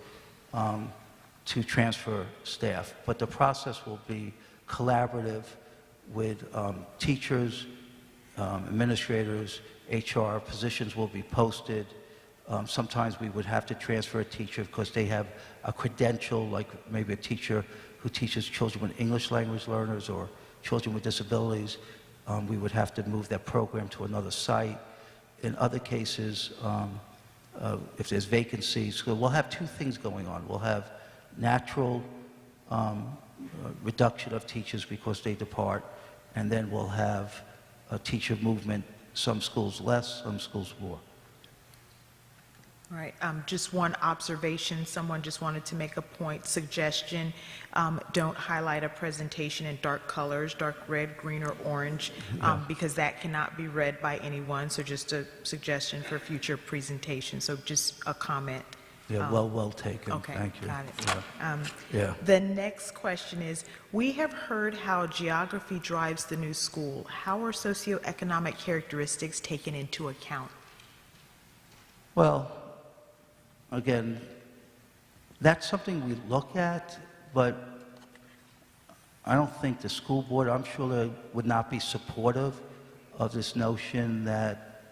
to transfer staff, but the process will be collaborative with teachers, administrators, HR. Positions will be posted. Sometimes we would have to transfer a teacher because they have a credential, like maybe a teacher who teaches children with English language learners or children with disabilities. We would have to move that program to another site. In other cases, if there's vacancies, so we'll have two things going on. We'll have natural reduction of teachers because they depart, and then we'll have a teacher movement, some schools less, some schools more. All right, just one observation, someone just wanted to make a point, suggestion, don't highlight a presentation in dark colors, dark red, green, or orange, because that cannot be read by anyone, so just a suggestion for future presentation, so just a comment. Yeah, well taken. Okay, Thank you. got it. Yeah. The next question is, we have heard how geography drives the new school. How are socioeconomic characteristics taken into account? Well, again, that's something we look at, but I don't think the school board, I'm sure they would not be supportive of this notion that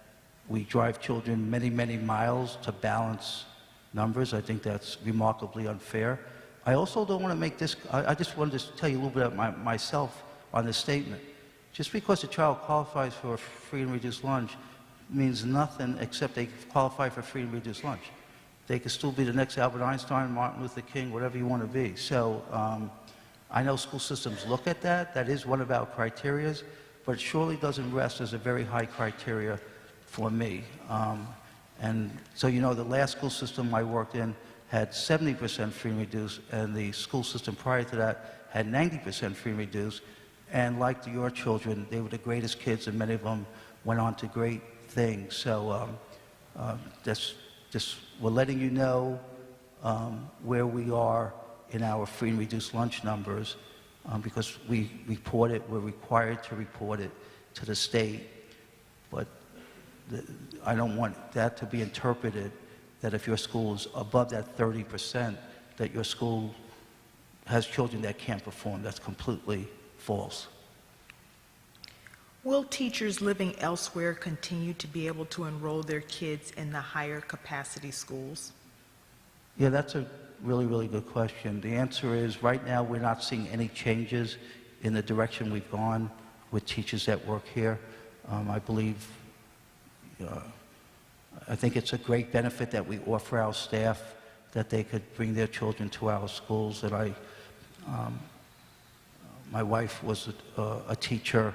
we drive children many, many miles to balance numbers. I think that's remarkably unfair. I also don't want to make this, I just wanted to tell you a little bit about myself on this statement. Just because a child qualifies for a free and reduced lunch means nothing except they qualify for free and reduced lunch. They could still be the next Albert Einstein, Martin Luther King, whatever you want to be. So I know school systems look at that. That is one of our criterias, but it surely doesn't rest as a very high criteria for me. And so, you know, the last school system I worked in had 70% free and reduced, and the school system prior to that had 90% free and reduced. And like your children, they were the greatest kids, and many of them went on to great things. So we're letting you know where we are in our free and reduced lunch numbers because we report it, we're required to report it to the state. But I don't want that to be interpreted that if your school is above that 30%, that your school has children that can't perform. That's completely false. Will teachers living elsewhere continue to be able to enroll their kids in the higher capacity schools? Yeah, that's a really, really good question. The answer is right now we're not seeing any changes in the direction we've gone with teachers that work here. I think it's a great benefit that we offer our staff that they could bring their children to our schools. That my wife was a teacher,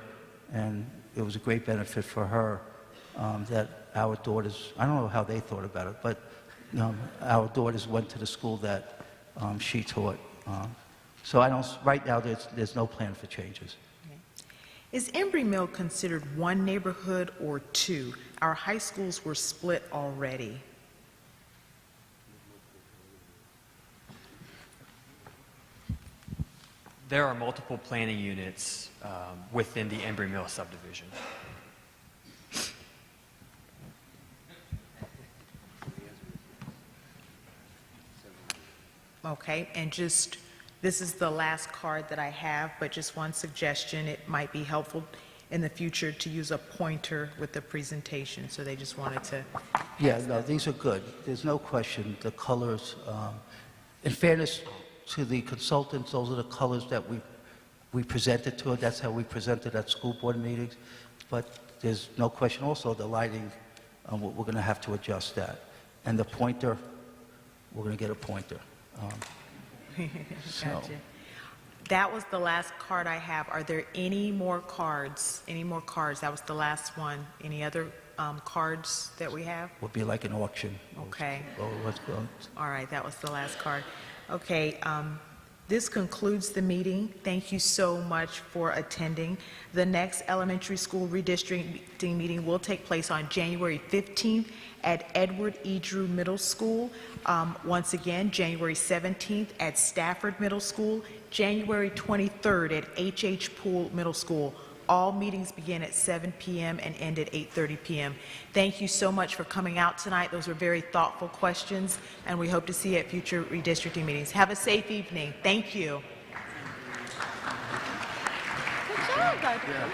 and it was a great benefit for her that our daughters, I don't know how they thought about it, but our daughters went to the school that she taught. So right now there's no plan for changes. Is Embry Mill considered one neighborhood or two? Our high schools were split already. There are multiple planning units within the Embry Mill subdivision. Okay, and just, this is the last card that I have, but just one suggestion, it might be helpful in the future to use a pointer with the presentation, so they just wanted to, Yeah, no, these are good. There's no question, the colors, in fairness to the consultants, those are the colors that we presented to it. That's how we presented at school board meetings. But there's no question also, the lighting, we're going to have to adjust that. And the pointer, we're going to get a pointer. So- gotcha. That was the last card I have. Are there any more cards? Any more cards? That was the last one. Any other cards that we have? Would be like an auction. Okay. Oh, let's go. All right, that was the last card. Okay, this concludes the meeting. Thank you so much for attending. The next elementary school redistricting meeting will take place on January 15th at Edward E. Drew Middle School. Once again, January 17th at Stafford Middle School, January 23rd at H.H. Poole Middle School. All meetings begin at 7 p.m. and end at 8:30 p.m. Thank you so much for coming out tonight. Those were very thoughtful questions, and we hope to see you at future redistricting meetings. Have a safe evening. Thank you. Good job, Dr.